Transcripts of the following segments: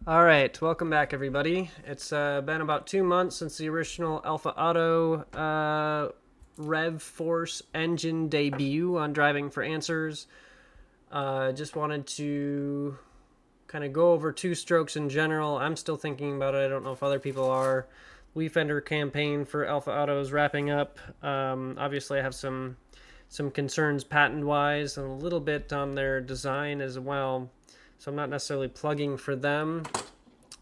All right, welcome back, everybody. It's been about 2 months since the original Alpha Auto REV Force engine debut on Driving for Answers. Just wanted to kind of go over two strokes in general. I'm still thinking about it. I don't know if other people are. Leaf Ender campaign for Alpha Auto is wrapping up. Obviously, I have some concerns patent-wise and a little bit on their design as well. So I'm not necessarily plugging for them,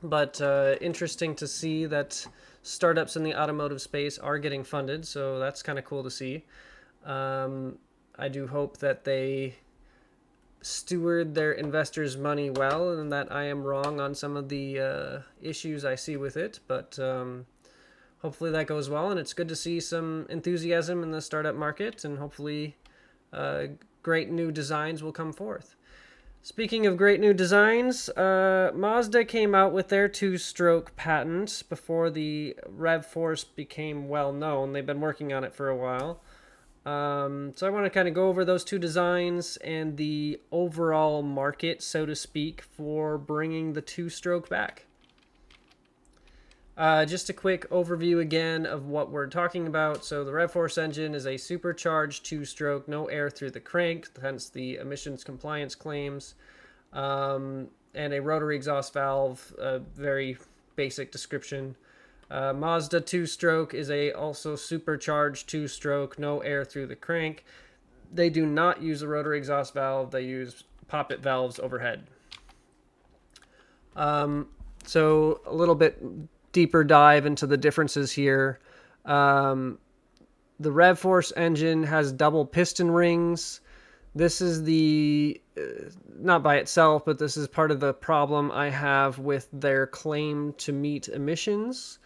but interesting to see that startups in the automotive space are getting funded. So that's kind of cool to see. I do hope that they steward their investors' money well, and that I am wrong on some of the issues I see with it. But hopefully that goes well, and it's good to see some enthusiasm in the startup market, and hopefully great new designs will come forth. Speaking of great new designs, Mazda came out with their two-stroke patent before the REV Force became well known. They've been working on it for a while. So I want to kind of go over those two designs and the overall market, so to speak, for bringing the two-stroke back. Just a quick overview again of what we're talking about. So the REV Force engine is a supercharged two-stroke, no air through the crank, hence the emissions compliance claims, and a rotary exhaust valve, a very basic description. Mazda two-stroke is a also supercharged two-stroke, no air through the crank. They do not use a rotary exhaust valve. They use poppet valves overhead. So a little bit deeper dive into the differences here. The REV Force engine has double piston rings. This is the, not by itself, but this is part of the problem I have with their claim to meet emissions.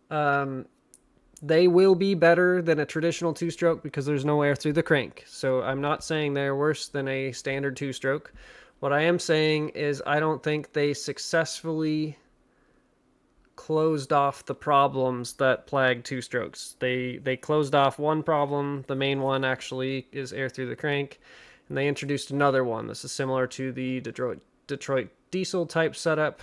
They will be better than a traditional two-stroke because there's no air through the crank. So I'm not saying they're worse than a standard two-stroke. What I am saying is I don't think they successfully closed off the problems that plague two-strokes. They closed off one problem. The main one actually is air through the crank, and they introduced another one. This is similar to the Detroit diesel type setup,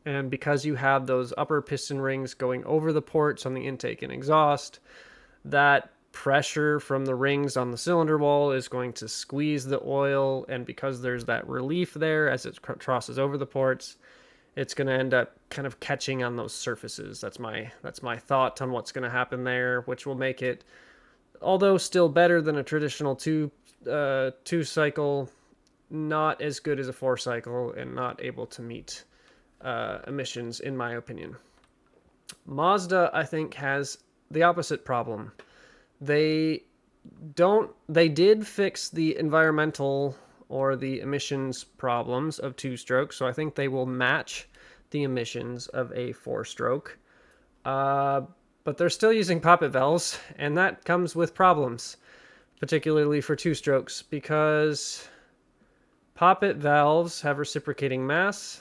and because you have those upper piston rings going over the ports on the intake and exhaust, that pressure from the rings on the cylinder wall is going to squeeze the oil, and because there's that relief there as it crosses over the ports, it's going to end up kind of catching on those surfaces. That's my thought on what's going to happen there, which will make it, although still better than a traditional two cycle, not as good as a 4-cycle and not able to meet emissions, in my opinion. Mazda, I think, has the opposite problem. They did fix the environmental or the emissions problems of two-stroke, so I think they will match the emissions of a 4-stroke. But they're still using poppet valves, and that comes with problems, particularly for two-strokes, because poppet valves have reciprocating mass.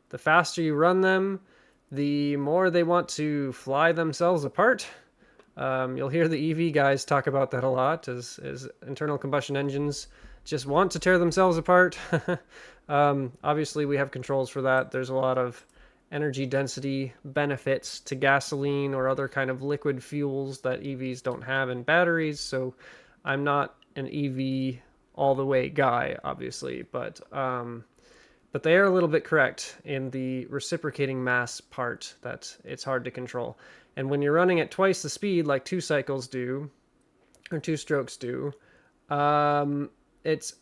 The faster you run them, the more they want to fly themselves apart. You'll hear the EV guys talk about that a lot, as internal combustion engines just want to tear themselves apart. Obviously, we have controls for that. There's a lot of energy density benefits to gasoline or other kind of liquid fuels that EVs don't have in batteries. So I'm not an EV all the way guy, obviously, but they are a little bit correct in the reciprocating mass part that it's hard to control. And when you're running at twice the speed like two cycles do, or two strokes do, it's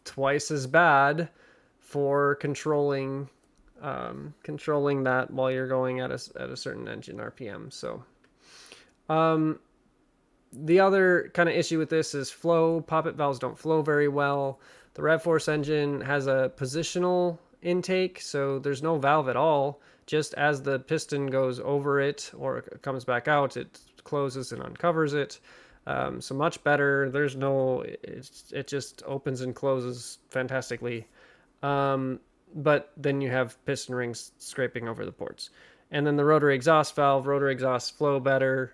twice as bad for controlling that while you're going at a certain engine RPM. So the other kind of issue with this is flow. Poppet valves don't flow very well. The REV Force engine has a positional intake, so there's no valve at all. Just as the piston goes over it or comes back out, it closes and uncovers it. So much better. It just opens and closes fantastically. But then you have piston rings scraping over the ports. And then the rotary exhaust valve, rotary exhaust flow better.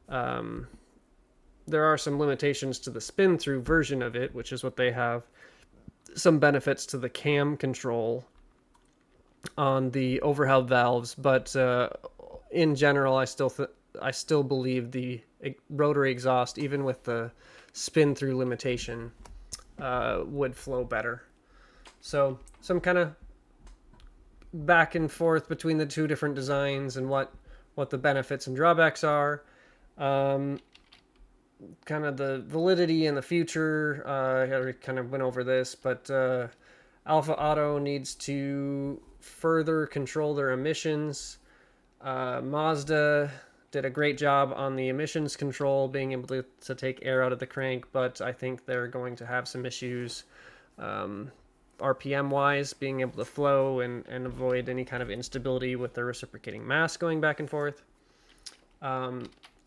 There are some limitations to the spin-through version of it, which is what they have. Some benefits to the cam control on the overhead valves, but in general, I still believe the rotary exhaust, even with the spin through limitation, would flow better. So some kind of back and forth between the two different designs and what the benefits and drawbacks are. Um, Kind of the validity in the future. I kind of went over this, but Alpha Auto needs to further control their emissions. Mazda did a great job on the emissions control, being able to take air out of the crank, but I think they're going to have some issues RPM wise, being able to flow and avoid any kind of instability with the reciprocating mass going back and forth.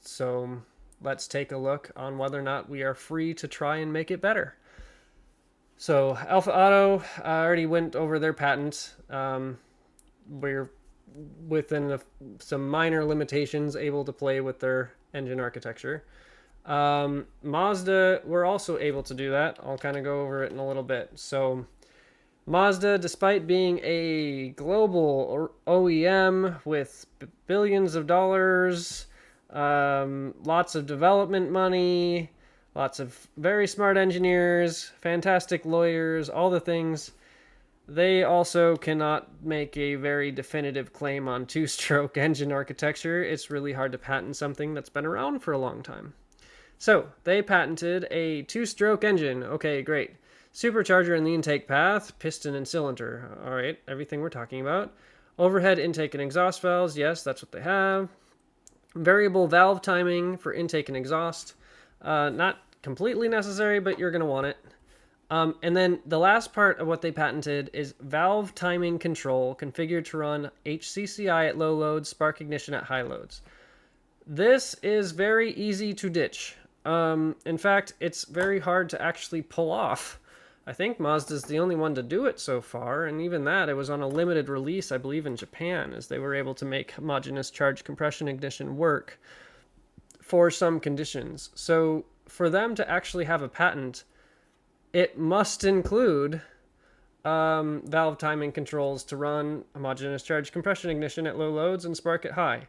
So let's take a look on whether or not we are free to try and make it better. So Alpha Auto already went over their patent. We're within some minor limitations able to play with their engine architecture. Mazda, we're also able to do that. I'll kind of go over it in a little bit. So Mazda, despite being a global OEM with billions of dollars, lots of development money, lots of very smart engineers, fantastic lawyers, all the things, they also cannot make a very definitive claim on two-stroke engine architecture. It's really hard to patent something that's been around for a long time. So they patented a two-stroke engine. Okay, great. Supercharger in the intake path, piston and cylinder. All right, everything we're talking about. Overhead intake and exhaust valves. Yes, that's what they have. Variable valve timing for intake and exhaust. Not completely necessary, but you're going to want it. And then the last part of what they patented is valve timing control configured to run HCCI at low loads, spark ignition at high loads. This is very easy to ditch. In fact, it's very hard to actually pull off. I think Mazda's the only one to do it so far, and even that, it was on a limited release, I believe, in Japan, as they were able to make homogeneous charge compression ignition work for some conditions. So for them to actually have a patent, it must include valve timing controls to run homogeneous charge compression ignition at low loads and spark at high.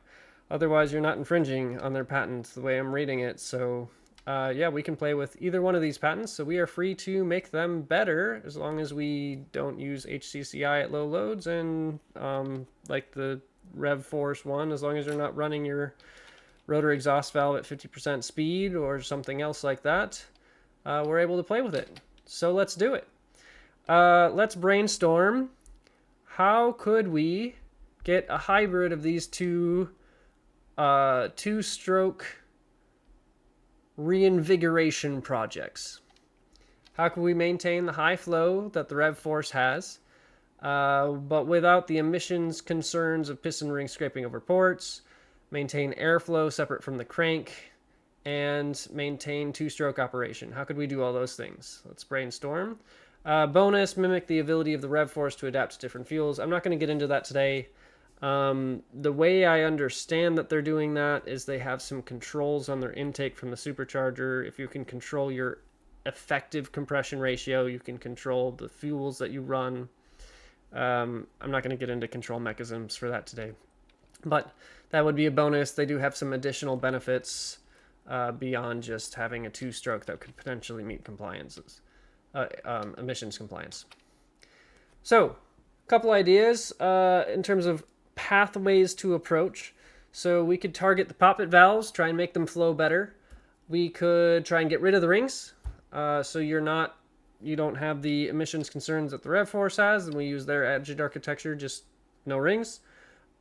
Otherwise, you're not infringing on their patent the way I'm reading it. So yeah, we can play with either one of these patents. So we are free to make them better as long as we don't use HCCI at low loads and like the REV Force one, as long as you're not running your rotor exhaust valve at 50% speed or something else like that, we're able to play with it. So let's do it. Let's brainstorm. How could we get a hybrid of these two two-stroke reinvigoration projects? How can we maintain the high flow that the REV Force has, but without the emissions concerns of piston ring scraping over ports, maintain airflow separate from the crank, and maintain two-stroke operation? How could we do all those things? Let's brainstorm. Bonus, mimic the ability of the REV Force to adapt to different fuels. I'm not going to get into that today. The way I understand that they're doing that is they have some controls on their intake from the supercharger. If you can control your effective compression ratio, you can control the fuels that you run. I'm not going to get into control mechanisms for that today, but that would be a bonus. They do have some additional benefits beyond just having a two-stroke that could potentially meet emissions compliance. So, a couple ideas in terms of pathways to approach. So we could target the poppet valves, try and make them flow better. We could try and get rid of the rings, so you don't have the emissions concerns that the REV Force has, and we use their engine architecture, just no rings.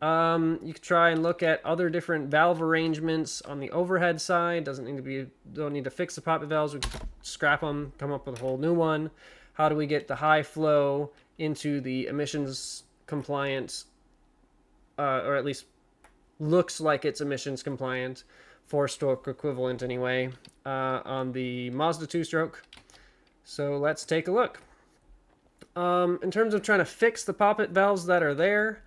You could try and look at other different valve arrangements on the overhead side. Don't need to fix the poppet valves. We can scrap them, come up with a whole new one. How do we get the high flow into the emissions compliant, or at least looks like it's emissions compliant, four-stroke equivalent anyway, on the Mazda two-stroke? So let's take a look. In terms of trying to fix the poppet valves that are there,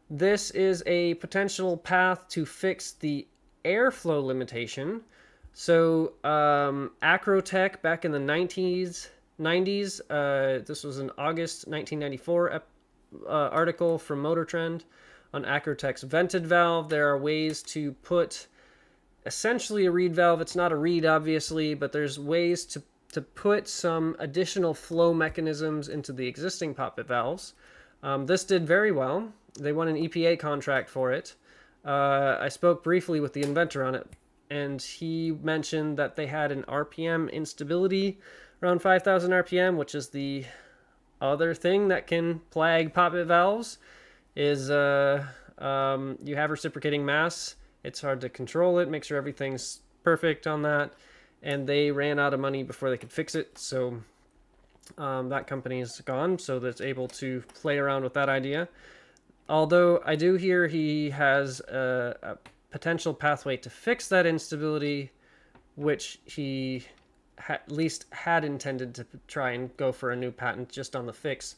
this is a potential path to fix the airflow limitation. So Acrotech back in the 90s, this was an August 1994 article from Motor Trend on Acrotech's vented valve. There are ways to put essentially a reed valve. It's not a reed, obviously, but there's ways to put some additional flow mechanisms into the existing poppet valves. This did very well. They won an EPA contract for it. I spoke briefly with the inventor on it, and he mentioned that they had an RPM instability around 5,000 RPM, which is the other thing that can plague poppet valves, is you have reciprocating mass. It's hard to control it, make sure everything's perfect on that, and they ran out of money before they could fix it, so that company is gone, so that's able to play around with that idea. Although I do hear he has a potential pathway to fix that instability, which he at least had intended to try and go for a new patent just on the fix.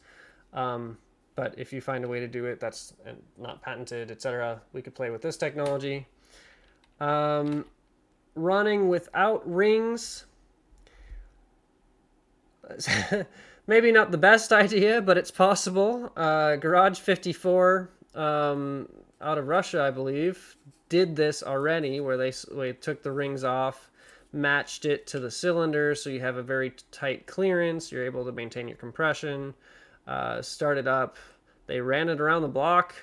But if you find a way to do it that's not patented, etc., we could play with this technology. Running without rings, maybe not the best idea, but it's possible. Garage 54 out of Russia, I believe, did this already, where they took the rings off, matched it to the cylinder, so you have a very tight clearance. You're able to maintain your compression. Start it up. They ran it around the block,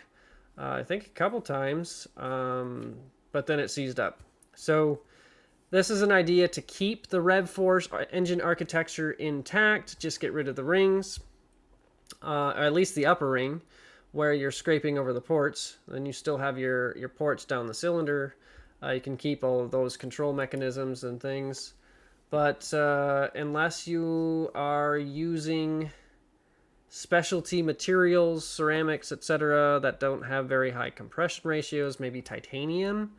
I think a couple times, but then it seized up. So this is an idea to keep the REV Force engine architecture intact, just get rid of the rings, or at least the upper ring, where you're scraping over the ports. Then you still have your ports down the cylinder. You can keep all of those control mechanisms and things. But unless you are using specialty materials, ceramics, etc., that don't have very high compression ratios, maybe titanium,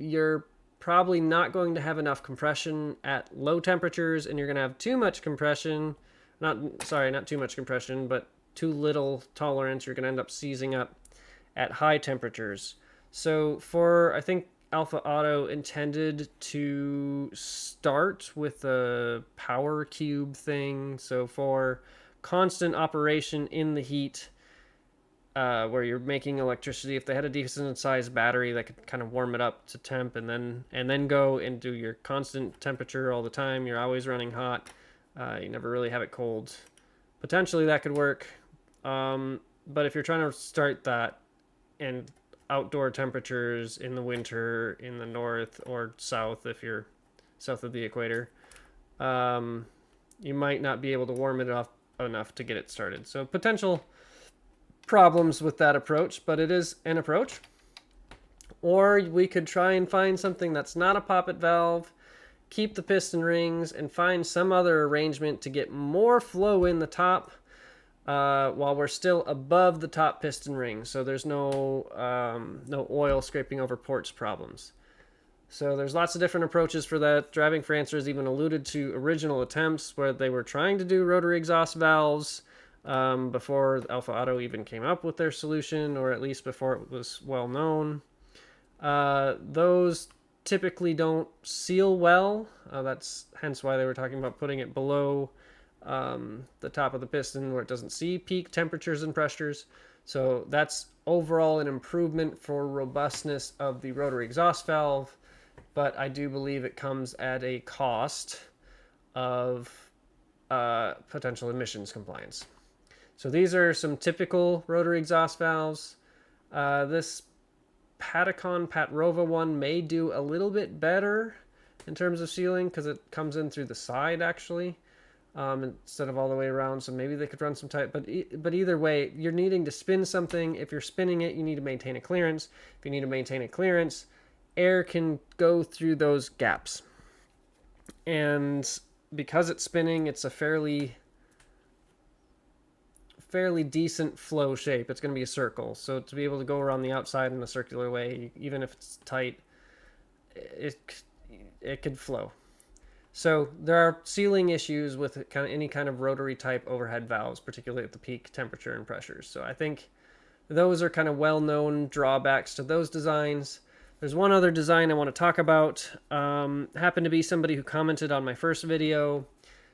you're probably not going to have enough compression at low temperatures, and you're going to have too much compression. Not too much compression, but too little tolerance. You're going to end up seizing up at high temperatures. So I think Alpha Auto intended to start with a power cube thing. So for constant operation in the heat, where you're making electricity, if they had a decent sized battery that could kind of warm it up to temp and then go and do your constant temperature all the time, you're always running hot, you never really have it cold, potentially that could work. But if you're trying to start that in outdoor temperatures in the winter in the north or south, if you're south of the equator, you might not be able to warm it up enough to get it started. So potential problems with that approach, but it is an approach. Or we could try and find something that's not a poppet valve, keep the piston rings, and find some other arrangement to get more flow in the top while we're still above the top piston ring, so there's no oil scraping over ports problems. So there's lots of different approaches for that. Driving for Answers even alluded to original attempts where they were trying to do rotary exhaust valves before Alpha Auto even came up with their solution, or at least before it was well known. Those typically don't seal well. That's hence why they were talking about putting it below the top of the piston where it doesn't see peak temperatures and pressures. So that's overall an improvement for robustness of the rotary exhaust valve, but I do believe it comes at a cost of potential emissions compliance. So these are some typical rotary exhaust valves. This Patacon Patrova one may do a little bit better in terms of sealing because it comes in through the side actually, instead of all the way around. So maybe they could run some tight, but either way, you're needing to spin something. If you're spinning it, you need to maintain a clearance. If you need to maintain a clearance, air can go through those gaps. And because it's spinning, it's a fairly decent flow shape. It's going to be a circle. So to be able to go around the outside in a circular way, even if it's tight, it could flow. So there are sealing issues with any kind of rotary type overhead valves, particularly at the peak temperature and pressures. So I think those are kind of well-known drawbacks to those designs. There's one other design I want to talk about. Happened to be somebody who commented on my first video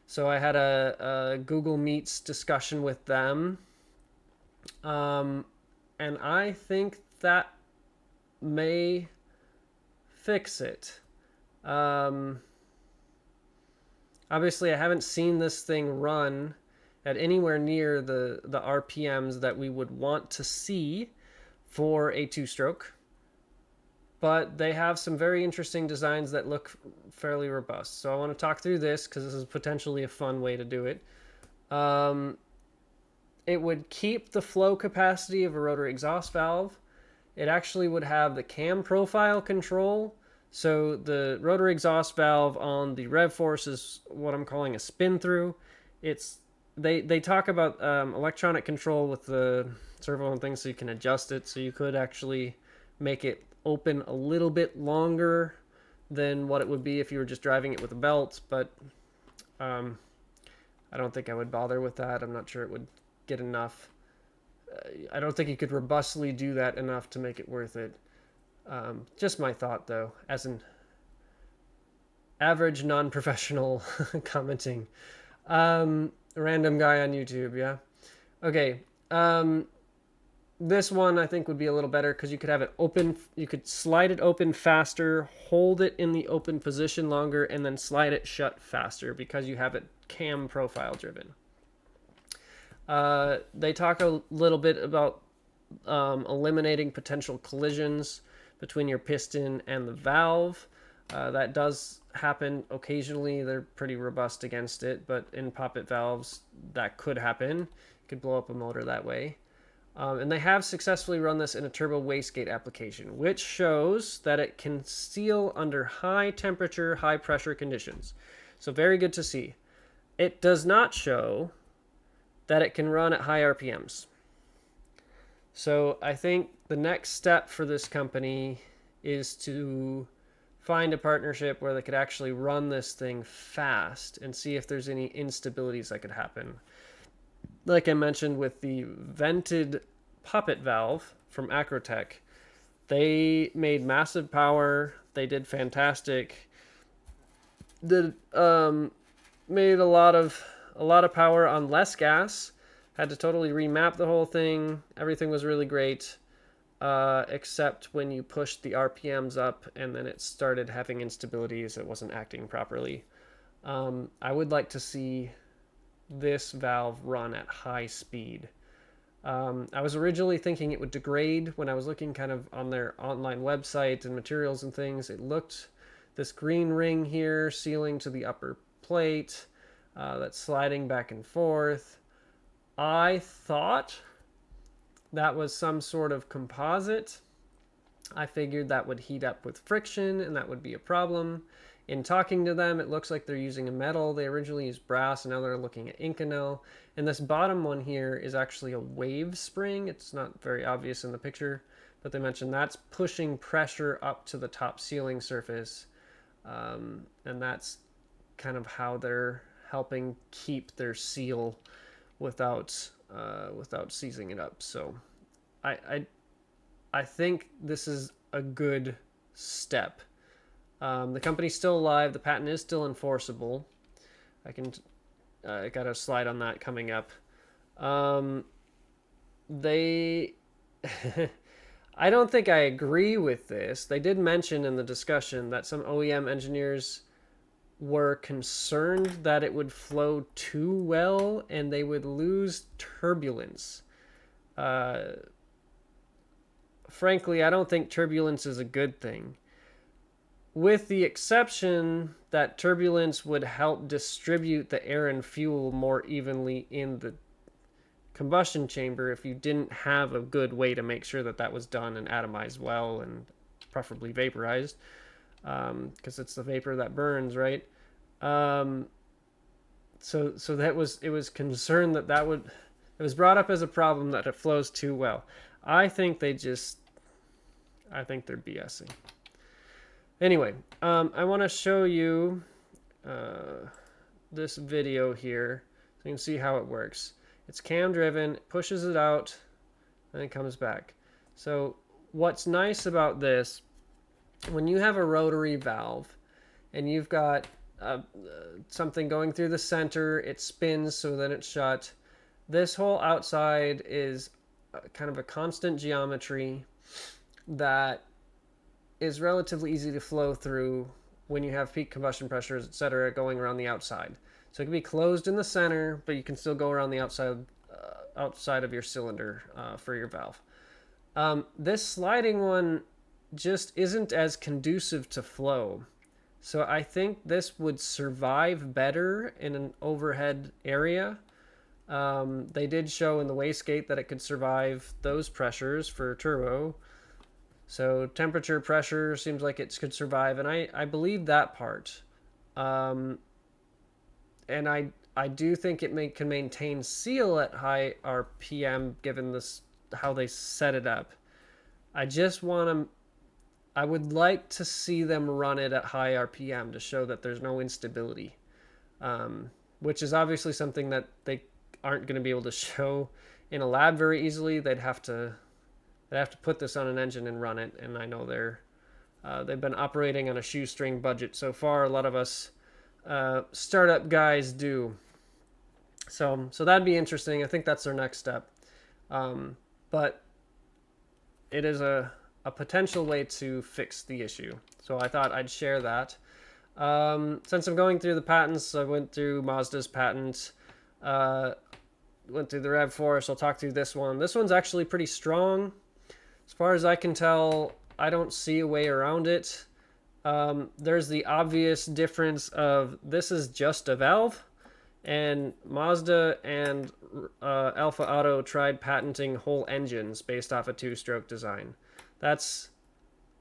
So I had a Google Meets discussion with them, and I think that may fix it. Um, Obviously, I haven't seen this thing run at anywhere near the RPMs that we would want to see for a two-stroke, but they have some very interesting designs that look fairly robust. So I want to talk through this because this is potentially a fun way to do it. Um, it would keep the flow capacity of a rotary exhaust valve. It actually would have the cam profile control. So the rotary exhaust valve on the REV Force is what I'm calling a spin through. It's they talk about electronic control with the servo and things, so you can adjust it. So you could actually make it open a little bit longer than what it would be if you were just driving it with a belt. But I don't think I would bother with that. I'm not sure it would get enough. I don't think you could robustly do that enough to make it worth it. Just my thought, though, as an average non-professional commenting. Random guy on YouTube, yeah? Okay. This one I think would be a little better because you could have it open. You could slide it open faster, hold it in the open position longer, and then slide it shut faster because you have it cam profile driven. They talk a little bit about eliminating potential collisions between your piston and the valve. That does happen occasionally. They're pretty robust against it, but in poppet valves, that could happen. You could blow up a motor that way. And they have successfully run this in a turbo wastegate application, which shows that it can seal under high temperature, high pressure conditions. So very good to see. It does not show that it can run at high RPMs. So I think the next step for this company is to find a partnership where they could actually run this thing fast and see if there's any instabilities that could happen. Like I mentioned with the vented poppet valve from Acrotech, they made massive power. They did fantastic. Made a lot of power on less gas. Had to totally remap the whole thing. Everything was really great, except when you pushed the RPMs up and then it started having instabilities. It wasn't acting properly. I would like to see this valve run at high speed. I was originally thinking it would degrade when I was looking kind of on their online website and materials and things. It looked this green ring here sealing to the upper plate that's sliding back and forth. I thought that was some sort of composite. I figured that would heat up with friction and that would be a problem. In talking to them, it looks like they're using a metal. They originally used brass, and now they're looking at Inconel. And this bottom one here is actually a wave spring. It's not very obvious in the picture, but they mentioned that's pushing pressure up to the top sealing surface. And that's kind of how they're helping keep their seal without seizing it up. So I think this is a good step. The company's still alive. The patent is still enforceable. I got a slide on that coming up. They, I don't think I agree with this. They did mention in the discussion that some OEM engineers were concerned that it would flow too well and they would lose turbulence. Frankly, I don't think turbulence is a good thing, with the exception that turbulence would help distribute the air and fuel more evenly in the combustion chamber if you didn't have a good way to make sure that that was done and atomized well and preferably vaporized, because it's the vapor that burns, right? So that was, it was concerned that it was brought up as a problem that it flows too well. I think they're BSing. Anyway, I want to show you this video here so you can see how it works. It's cam driven, it pushes it out, and it comes back. So what's nice about this, when you have a rotary valve and you've got something going through the center, it spins, so then it's shut. This whole outside is kind of a constant geometry that is relatively easy to flow through when you have peak combustion pressures, etc., going around the outside. So it can be closed in the center, but you can still go around the outside of your cylinder for your valve. This sliding one just isn't as conducive to flow. So I think this would survive better in an overhead area. They did show in the wastegate that it could survive those pressures for turbo. So temperature, pressure seems like it could survive, and I believe that part. And I do think it can maintain seal at high RPM given this how they set it up. I would like to see them run it at high RPM to show that there's no instability, which is obviously something that they aren't going to be able to show in a lab very easily. They'd have to put this on an engine and run it, and I know they've been operating on a shoestring budget so far. A lot of us startup guys do. So that'd be interesting. I think that's their next step. But it is a potential way to fix the issue. So I thought I'd share that. Since I'm going through the patents, I went through Mazda's patent, went through the REV Force. I'll talk through this one. This one's actually pretty strong. As far as I can tell, I don't see a way around it. There's the obvious difference of this is just a valve, and Mazda and Alpha Auto tried patenting whole engines based off a two-stroke design. That's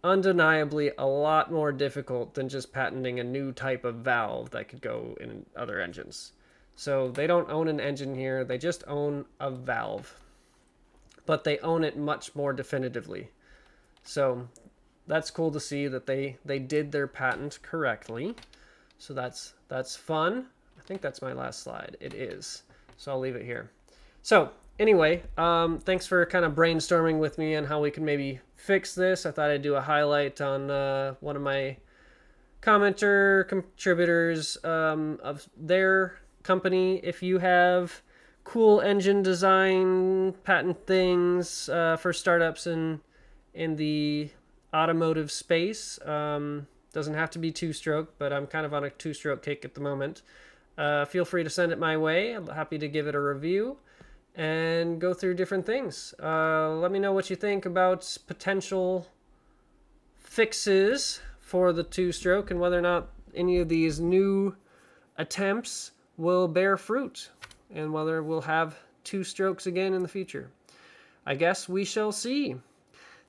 undeniably a lot more difficult than just patenting a new type of valve that could go in other engines. So they don't own an engine here, they just own a valve. But they own it much more definitively. So that's cool to see that they did their patent correctly. So that's fun. I think that's my last slide. It is. So I'll leave it here. So anyway, thanks for kind of brainstorming with me on how we can maybe fix this. I thought I'd do a highlight on one of my contributors of their company. If you have cool engine design patent things for startups in the automotive space, doesn't have to be two-stroke, but I'm kind of on a two-stroke kick at the moment. Feel free to send it my way. I'm happy to give it a review and go through different things. Let me know what you think about potential fixes for the two-stroke and whether or not any of these new attempts will bear fruit and whether we'll have two strokes again in the future. I guess we shall see.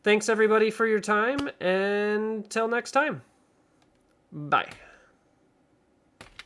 Thanks everybody for your time, and till next time. Bye.